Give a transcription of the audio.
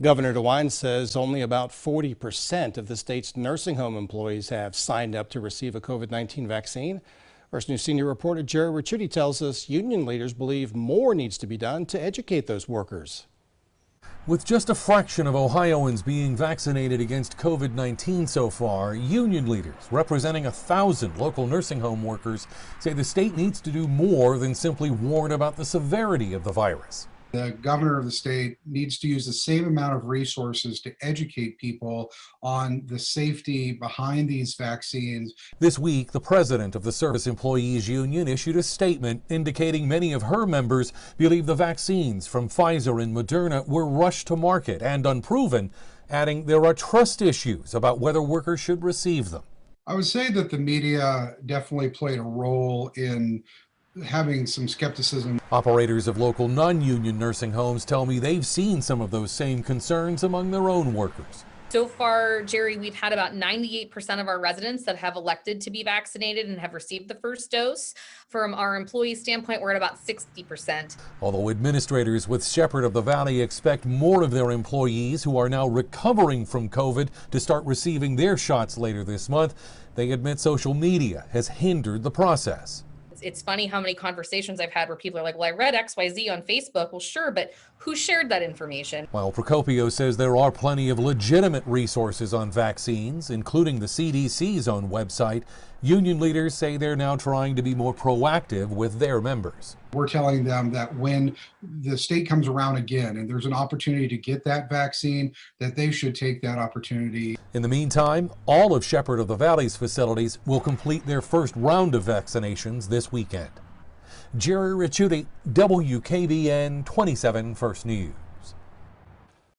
Governor DeWine says only about 40% of the state's nursing home employees have signed up to receive a COVID-19 vaccine. First News senior reporter Jerry Ricciuti tells us union leaders believe more needs to be done to educate those workers. With just a fraction of Ohioans being vaccinated against COVID-19 so far, union leaders representing 1,000 local nursing home workers say the state needs to do more than simply warn about the severity of the virus. The governor of the state needs to use the same amount of resources to educate people on the safety behind these vaccines. This week, the president of the Service Employees Union issued a statement indicating many of her members believe the vaccines from Pfizer and Moderna were rushed to market and unproven, adding there are trust issues about whether workers should receive them. I would say that the media definitely played a role in having some skepticism. Operators of local non-union nursing homes tell me they've seen some of those same concerns among their own workers. So far, Jerry, we've had about 98% of our residents that have elected to be vaccinated and have received the first dose. From our employee standpoint, we're at about 60%. Although administrators with Shepherd of the Valley expect more of their employees who are now recovering from COVID to start receiving their shots later this month, they admit social media has hindered the process. It's funny how many conversations I've had where people are like, well, I read XYZ on Facebook. Well, sure, but who shared that information? While Procopio says there are plenty of legitimate resources on vaccines, including the CDC's own website, union leaders say they're now trying to be more proactive with their members. We're telling them that when the state comes around again and there's an opportunity to get that vaccine, that they should take that opportunity. In the meantime, all of Shepherd of the Valley's facilities will complete their first round of vaccinations this weekend. Jerry Ricciuti, WKBN 27 First News.